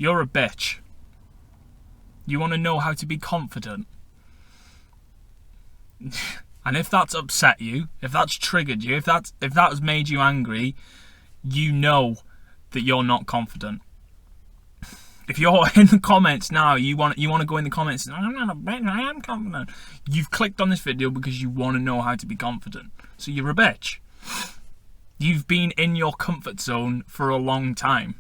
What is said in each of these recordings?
You're a bitch. You want to know how to be confident. And if that's upset you, if that's triggered you, if that has made you angry, you know that you're not confident. If you're in the comments now, you want to go in the comments and I'm not a bitch, I am confident. You've clicked on this video because you want to know how to be confident. So you're a bitch. You've been in your comfort zone for a long time.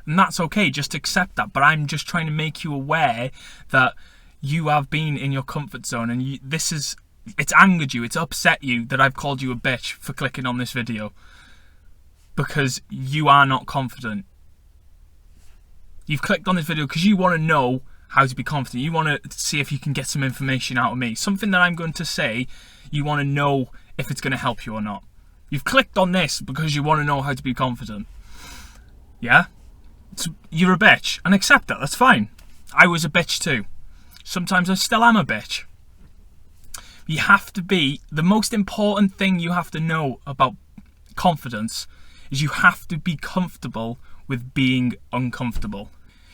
And that's okay, just accept that. But I'm just trying to make you aware that you have been in your comfort zone and it's angered you, it's upset you that I've called you a bitch for clicking on this video. Because you are not confident. You've clicked on this video because you want to know how to be confident. You want to see if you can get some information out of me. Something that I'm going to say, you want to know if it's going to help you or not. You've clicked on this because you want to know how to be confident. Yeah? You're a bitch. And accept that. That's fine. I was a bitch too. Sometimes I still am a bitch. You have to be... The most important thing you have to know about confidence is you have to be comfortable with being uncomfortable.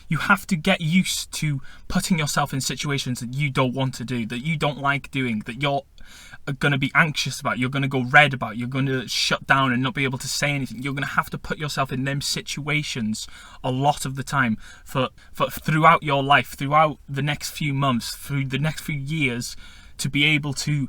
You have to get used to putting yourself in situations that you don't want to do, that you don't like doing, that you're going to be anxious about, you're going to go red about, you're going to shut down and not be able to say anything. You're going to have to put yourself in them situations a lot of the time for throughout your life, throughout the next few months, through the next few years, to be able to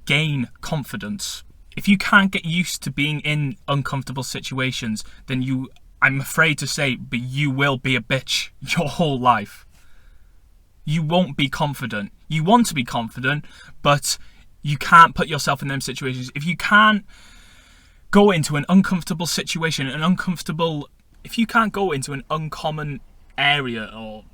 gain confidence. If you can't get used to being in uncomfortable situations, then I'm afraid to say, but you will be a bitch your whole life. You won't be confident. You want to be confident, but you can't put yourself in them situations. If you can't go into an uncomfortable situation, if you can't go into an uncommon area or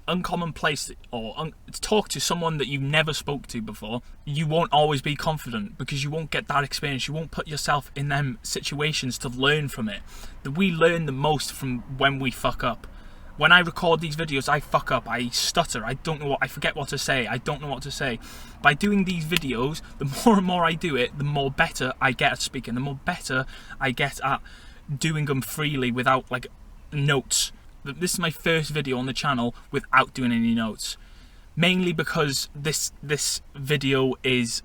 uncommon place, or talk to someone that you've never spoke to before, you won't always be confident because you won't get that experience. You won't put yourself in them situations to learn from it. That we learn the most from when we fuck up. When I record these videos, I fuck up, I stutter, I forget what to say, I don't know what to say. By doing these videos, the more and more I do it, the more better I get at speaking, the more better I get at doing them freely without like notes. This is my first video on the channel without doing any notes. Mainly because this video is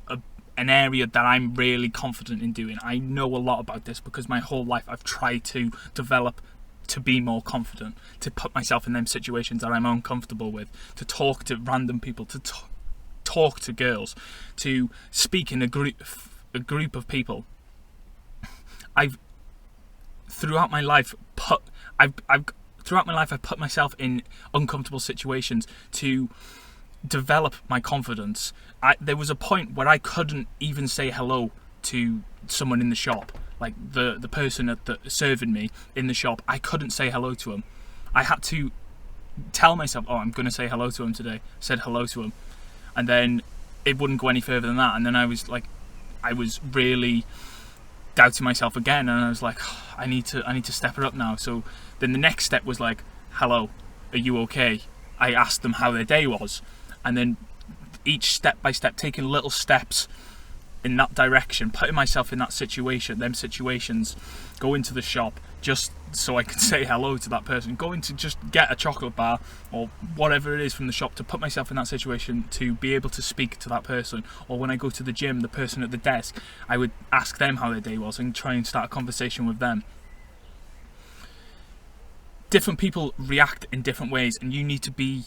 an area that I'm really confident in doing. I know a lot about this because my whole life I've tried to develop to be more confident, to put myself in them situations that I'm uncomfortable with, to talk to random people, to talk to girls, to speak in a group of people. Throughout my life I've put myself in uncomfortable situations to develop my confidence. There was a point where I couldn't even say hello to someone in the shop, like the person serving me in the shop. I couldn't say hello to him. I had to tell myself, oh, I'm going to say hello to him today. I said hello to him, and then it wouldn't go any further than that. And then I was really doubting myself again, and I was like, oh, I need to step it up now. So then the next step was like, hello, are you okay? I asked them how their day was, and then each step by step, taking little steps in that direction, putting myself in that situation, them situations, going to the shop just so I could say hello to that person, going to just get a chocolate bar or whatever it is from the shop, to put myself in that situation to be able to speak to that person. Or when I go to the gym, the person at the desk, I would ask them how their day was and try and start a conversation with them. Different people react in different ways, and you need to be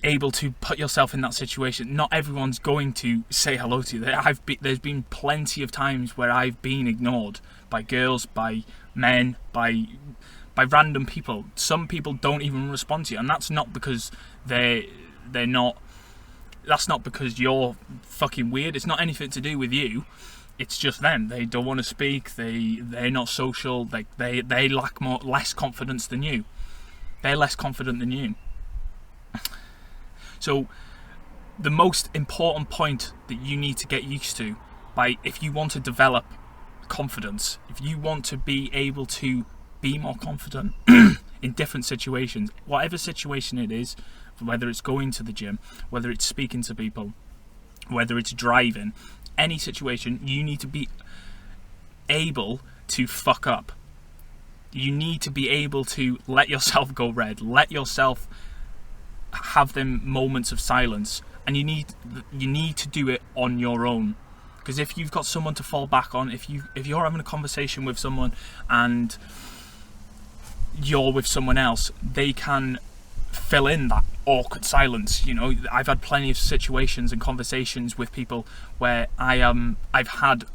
able to put yourself in that situation. Not everyone's going to say hello to you. There's been plenty of times where I've been ignored by girls, by men, by random people. Some people don't even respond to you, and that's not because that's not because you're fucking weird. It's not anything to do with you. It's just them. They don't want to speak. They're not social. They lack less confidence than you. They're less confident than you. So the most important point that you need to get used to, if you want to develop confidence, if you want to be able to be more confident in different situations, whatever situation it is, whether it's going to the gym, whether it's speaking to people, whether it's driving, any situation, you need to be able to fuck up. You need to be able to let yourself go red, let yourself have them moments of silence, and you need to do it on your own. Because if you've got someone to fall back on, if you're having a conversation with someone and you're with someone else, they can fill in that awkward silence. You know, I've had plenty of situations and conversations with people where I've had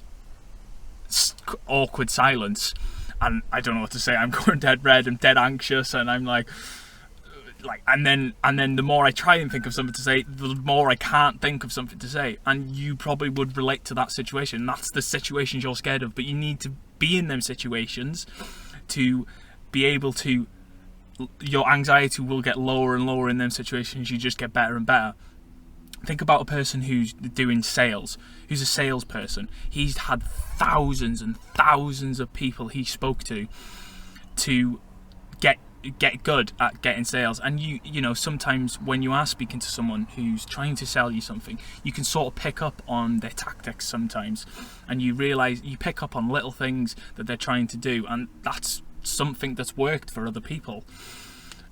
awkward silence, and I don't know what to say. I'm going dead red, I'm dead anxious, and I'm like, and then the more I try and think of something to say, the more I can't think of something to say. And you probably would relate to that situation. That's the situations you're scared of, but you need to be in them situations to be able to. Your anxiety will get lower and lower in them situations. You just get better and better. Think about a person who's doing sales, who's a salesperson. He's had thousands and thousands of people he spoke to get good at getting sales. And you know, sometimes when you are speaking to someone who's trying to sell you something, you can sort of pick up on their tactics sometimes, and you realise you pick up on little things that they're trying to do, and that's something that's worked for other people,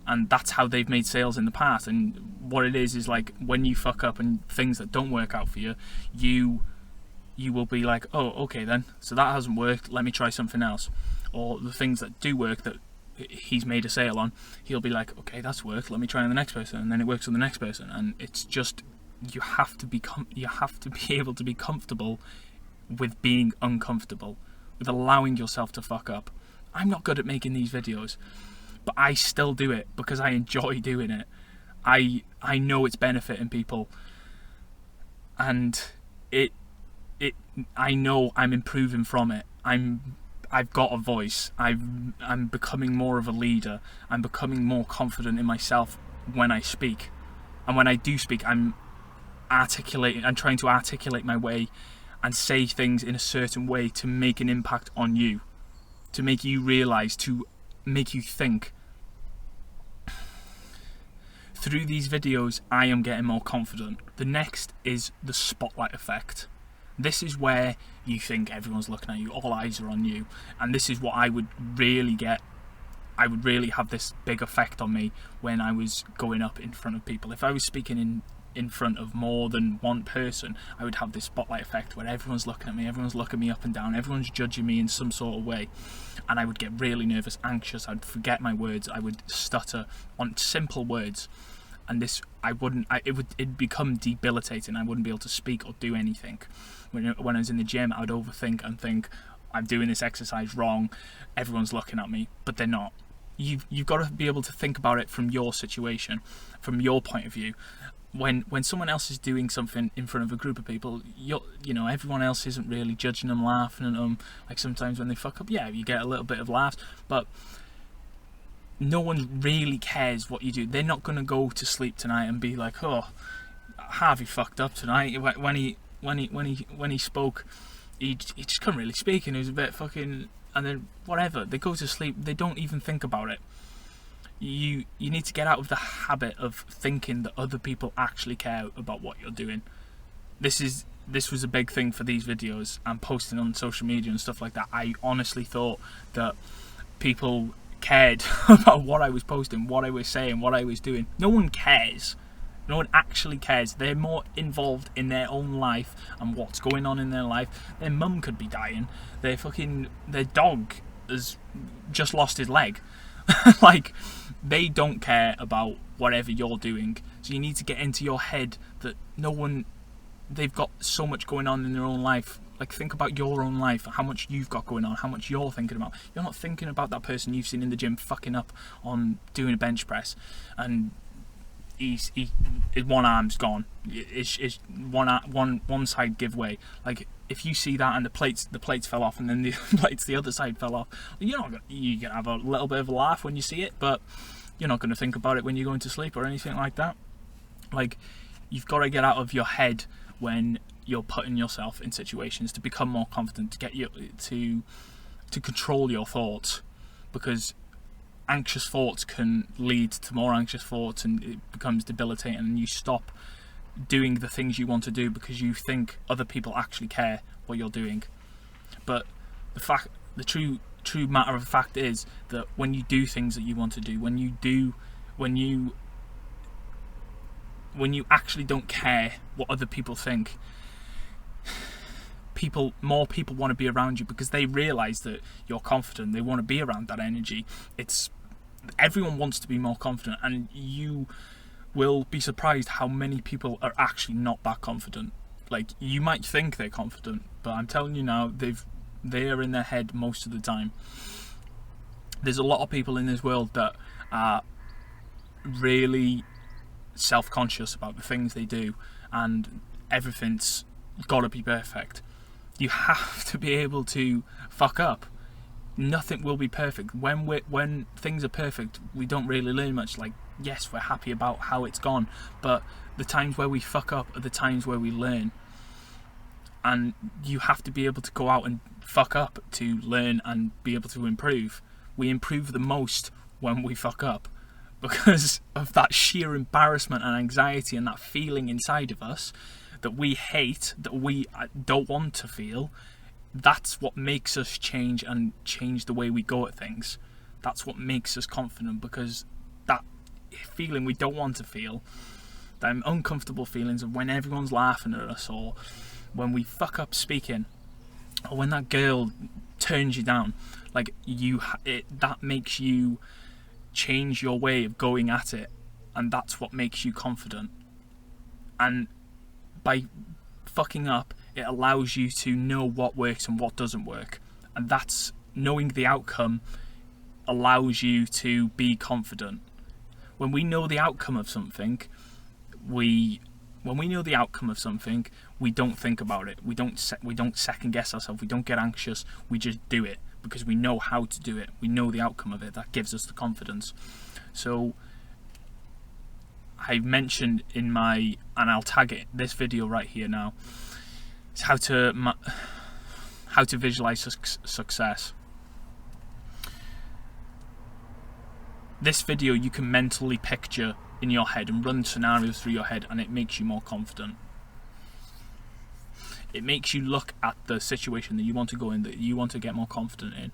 and that's how they've made sales in the past. And what it is like, when you fuck up and things that don't work out for you, you will be like, oh, okay then, so that hasn't worked, let me try something else. Or the things that do work, that he's made a sale on, he'll be like, okay, that's worked, let me try on the next person, and then it works on the next person. And it's just, you have to be able to be comfortable with being uncomfortable, with allowing yourself to fuck up. I'm not good at making these videos, but I still do it because I enjoy doing it. I know it's benefiting people, and I know I'm improving from it. I've got a voice. I'm becoming more of a leader. I'm becoming more confident in myself when I speak. And when I do speak, I'm trying to articulate my way and say things in a certain way to make an impact on you, to make you realise, to make you think. Through these videos, I am getting more confident. The next is the spotlight effect. This is where you think everyone's looking at you, all eyes are on you, and this is what I would really get. I would really have this big effect on me when I was going up in front of people. If I was speaking in front of more than one person, I would have this spotlight effect where everyone's looking at me, everyone's looking me up and down, everyone's judging me in some sort of way, and I would get really nervous, anxious, I'd forget my words, I would stutter on simple words, and it'd become debilitating. I wouldn't be able to speak or do anything. When I was in the gym, I would overthink and think, I'm doing this exercise wrong, everyone's looking at me, but they're not. You've got to be able to think about it from your situation, from your point of view. When someone else is doing something in front of a group of people, you know, everyone else isn't really judging them, laughing at them. Like, sometimes when they fuck up, yeah, you get a little bit of laughs, but no one really cares what you do. They're not going to go to sleep tonight and be like, oh, Harvey fucked up tonight. When he spoke, he just couldn't really speak, and he was a bit fucking, and then whatever. They go to sleep. They don't even think about it. You need to get out of the habit of thinking that other people actually care about what you're doing. This was a big thing for these videos and posting on social media and stuff like that. I honestly thought that people cared about what I was posting, what I was saying, what I was doing. No one cares. No one actually cares. They're more involved in their own life and what's going on in their life. Their mum could be dying. Their dog has just lost his leg. Like, they don't care about whatever you're doing. So you need to get into your head that they've got so much going on in their own life. Like, think about your own life, how much you've got going on, how much you're thinking about. You're not thinking about that person you've seen in the gym fucking up on doing a bench press, and his one arm's gone. His one side give way. Like, if you see that and the plates fell off, and then the other side fell off, you're gonna have a little bit of a laugh when you see it, but you're not gonna think about it when you're going to sleep or anything like that. Like, you've got to get out of your head when you're putting yourself in situations to become more confident, to get you to control your thoughts, because anxious thoughts can lead to more anxious thoughts, and it becomes debilitating, and you stop doing the things you want to do because you think other people actually care what you're doing. But the true true matter of fact is that when you do things that you want to do, when you actually don't care what other people think, more people want to be around you because they realise that you're confident. They want to be around that energy. Everyone wants to be more confident, and you will be surprised how many people are actually not that confident. Like, you might think they're confident, but I'm telling you now, they are in their head most of the time. There's a lot of people in this world that are really self-conscious about the things they do, and everything's got to be perfect. You have to be able to fuck up. Nothing will be perfect. When things are perfect, we don't really learn much. Like, yes, we're happy about how it's gone, but the times where we fuck up are the times where we learn. And you have to be able to go out and fuck up to learn and be able to improve. We improve the most when we fuck up, because of that sheer embarrassment and anxiety and that feeling inside of us that we hate, that we don't want to feel. That's what makes us change and change the way we go at things. That's what makes us confident, because that feeling we don't want to feel, them uncomfortable feelings of when everyone's laughing at us, or when we fuck up speaking, or when that girl turns you down, like that makes you change your way of going at it, and that's what makes you confident. And by fucking up, it allows you to know what works and what doesn't work, and that's knowing the outcome allows you to be confident. When we know the outcome of something, we don't think about it. We don't second guess ourselves. We don't get anxious. We just do it because we know how to do it. We know the outcome of it. That gives us the confidence. So I mentioned and I'll tag it, this video right here now, it's how to visualize success. This video you can mentally picture in your head and run scenarios through your head, and it makes you more confident. It makes you look at the situation that you want to go in, that you want to get more confident in.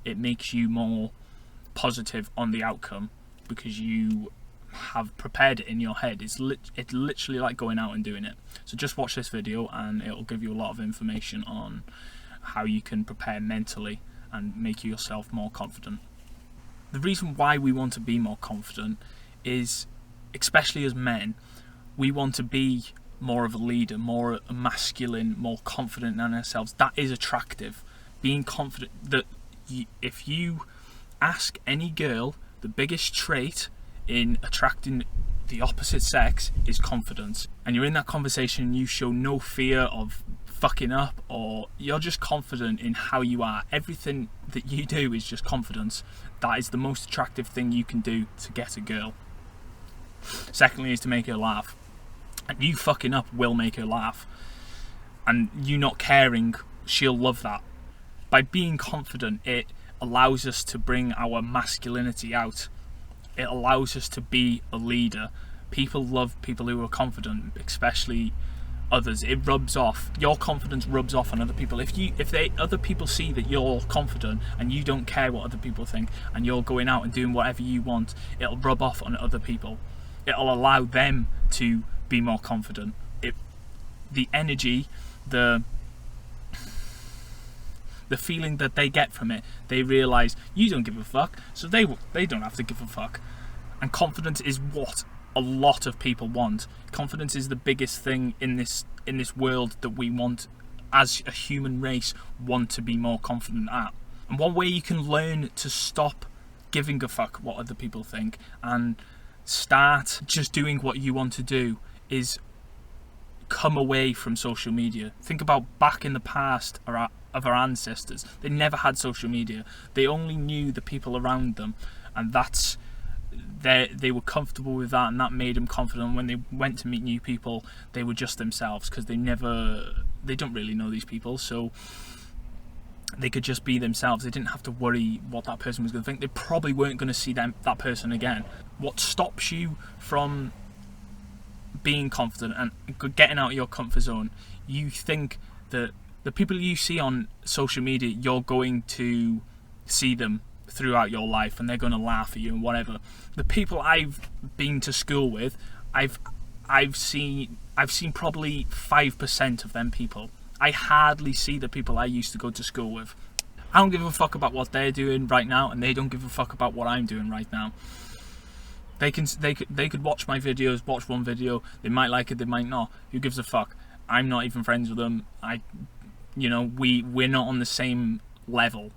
It makes you more positive on the outcome because you have prepared it in your head. It's literally like going out and doing it. So just watch this video and it'll give you a lot of information on how you can prepare mentally and make yourself more confident. The reason why we want to be more confident is, especially as men, we want to be more of a leader, more masculine, more confident in ourselves. That is attractive. Being confident, that if you ask any girl, the biggest trait in attracting the opposite sex is confidence. And you're in that conversation and you show no fear of fucking up, or you're just confident in how you are. Everything that you do is just confidence. That is the most attractive thing you can do to get a girl. Secondly is to make her laugh. And you fucking up will make her laugh. And you not caring, she'll love that. By being confident, it allows us to bring our masculinity out. It allows us to be a leader. People love people who are confident, especially others. It rubs off. Your confidence rubs off on other people. If other people see that you're confident and you don't care what other people think, and you're going out and doing whatever you want, it'll rub off on other people. It'll allow them to be more confident. The energy, the feeling that they get from it, they realise you don't give a fuck, so they don't have to give a fuck. And confidence is what a lot of people want. Confidence is the biggest thing in this world that we want, as a human race, want to be more confident at. And one way you can learn to stop giving a fuck what other people think and start just doing what you want to do is come away from social media. Think about back in the past of our ancestors. They never had social media. They only knew the people around them, and they were comfortable with that, and that made them confident. When they went to meet new people, they were just themselves, because they don't really know these people, so they could just be themselves. They didn't have to worry what that person was going to think. They probably weren't going to see that person again. What stops you from being confident and getting out of your comfort zone? You think that the people you see on social media, you're going to see them throughout your life and they're going to laugh at you and whatever. The people I've been to school with, I've seen probably 5% of them people. I hardly see the people I used to go to school with. I don't give a fuck about what they're doing right now, and they don't give a fuck about what I'm doing right now. They could watch my videos, watch one video, they might like it, they might not. Who gives a fuck? I'm not even friends with them. We're not on the same level.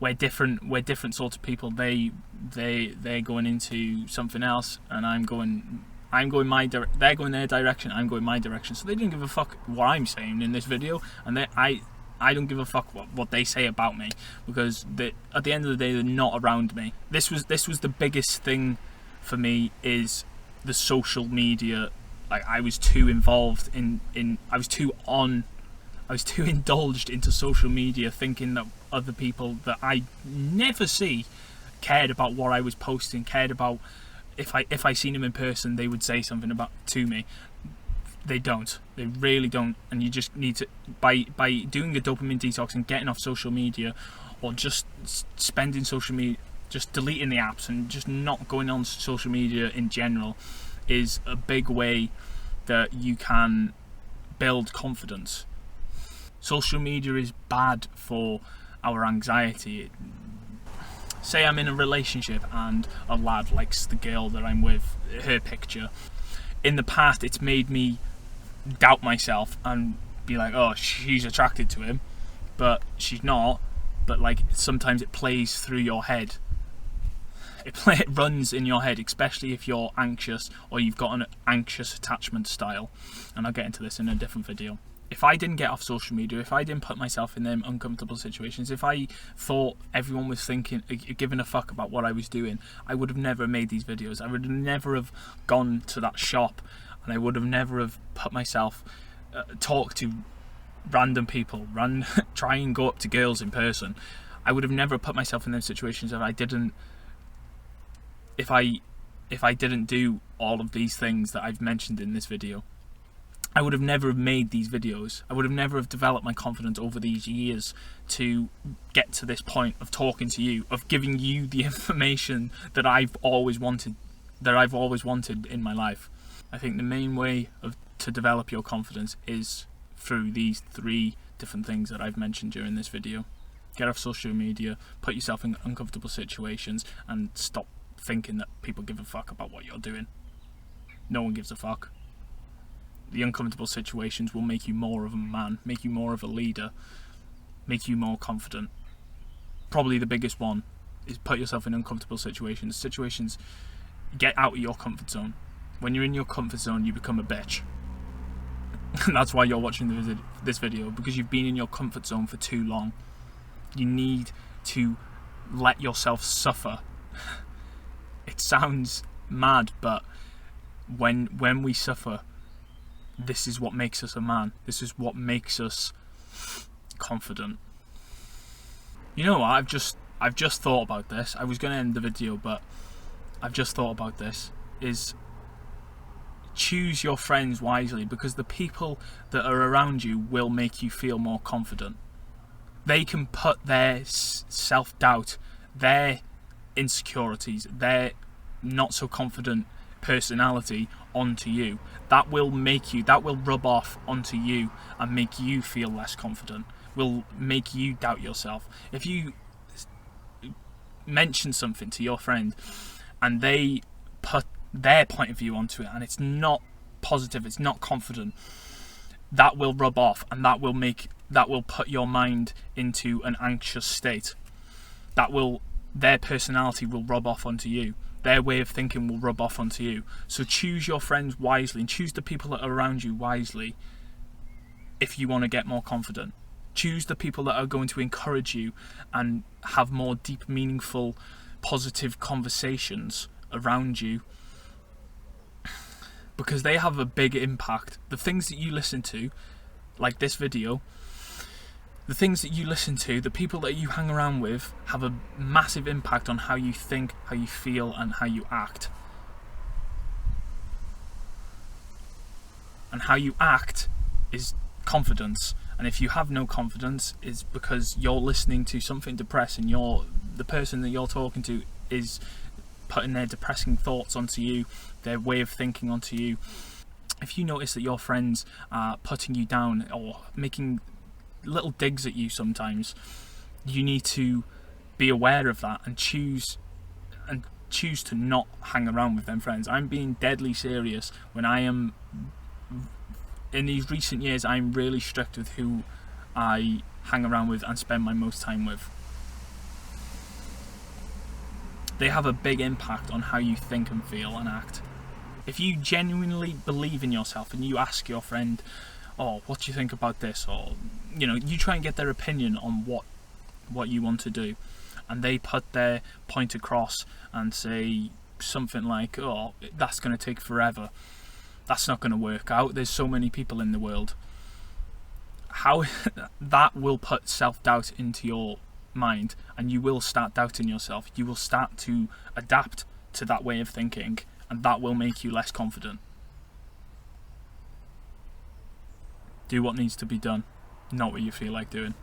We're different sorts of people. They're going into something else, and they're going their direction, I'm going my direction. So they don't give a fuck what I'm saying in this video, and I don't give a fuck what they say about me, because at the end of the day, they're not around me. This was the biggest thing for me, is the social media. Like, I was too involved I was too indulged into social media, thinking that other people that I never see cared about what I was posting, cared about if I seen them in person, they would say something to me. They don't. They really don't. And you just need to, by doing a dopamine detox and getting off social media, or just spending social media, just deleting the apps and just not going on social media in general, is a big way that you can build confidence. Social media is bad for our anxiety. Say I'm in a relationship and a lad likes the girl that I'm with, her picture. In the past, it's made me doubt myself and be like, oh, she's attracted to him, but she's not. But like, sometimes it plays through your head. It runs in your head, especially if you're anxious or you've got an anxious attachment style. And I'll get into this in a different video. If I didn't get off social media, if I didn't put myself in them uncomfortable situations, if I thought everyone was giving a fuck about what I was doing, I would have never made these videos. I would have never have gone to that shop, and I would have never have put myself, talk to random people, try and go up to girls in person. I would have never put myself in those situations if I didn't do all of these things that I've mentioned in this video. I would have never made these videos. I would have never have developed my confidence over these years to get to this point of talking to you, of giving you the information that I've always wanted in my life. I think the main way to develop your confidence is through these 3 different things that I've mentioned during this video. Get off social media, put yourself in uncomfortable situations, and stop thinking that people give a fuck about what you're doing. No one gives a fuck. The uncomfortable situations will make you more of a man, make you more of a leader, make you more confident. Probably the biggest one is put yourself in uncomfortable situations. Get out of your comfort zone. When you're in your comfort zone, you become a bitch. And that's why you're watching this video, because you've been in your comfort zone for too long. You need to let yourself suffer. It sounds mad, but when we suffer, this is what makes us a man. This is what makes us confident. You know what? I've just thought about this. I was going to end the video, but I've just thought about this. Is choose your friends wisely, because the people that are around you will make you feel more confident. They can put their self-doubt, their insecurities, their not so confident personality onto you. That will rub off onto you and make you feel less confident, will make you doubt yourself. If you mention something to your friend and they put their point of view onto it and it's not positive, it's not confident, that will rub off, and that will put your mind into an anxious state. Their personality will rub off onto you. Their way of thinking will rub off onto you. So choose your friends wisely, and choose the people that are around you wisely if you want to get more confident. Choose the people that are going to encourage you and have more deep, meaningful, positive conversations around you, because they have a big impact. The things that you listen to, like this video, the things that you listen to, the people that you hang around with, have a massive impact on how you think, how you feel, and how you act. And how you act is confidence, And if you have no confidence, it's because you're listening to something depressing. The person that you're talking to is putting their depressing thoughts onto you, their way of thinking onto you. If you notice that your friends are putting you down or making little digs at you sometimes, you need to be aware of that and choose to not hang around with them friends. I'm being deadly serious when I am, in these recent years, I'm really strict with who I hang around with and spend my most time with. They have a big impact on how you think and feel and act. If you genuinely believe in yourself and you ask your friend, oh, what do you think about this? Or, you try and get their opinion on what you want to do. And they put their point across and say something like, oh, that's going to take forever. That's not going to work out. There's so many people in the world. How that will put self-doubt into your mind, and you will start doubting yourself. You will start to adapt to that way of thinking, and that will make you less confident. Do what needs to be done, not what you feel like doing.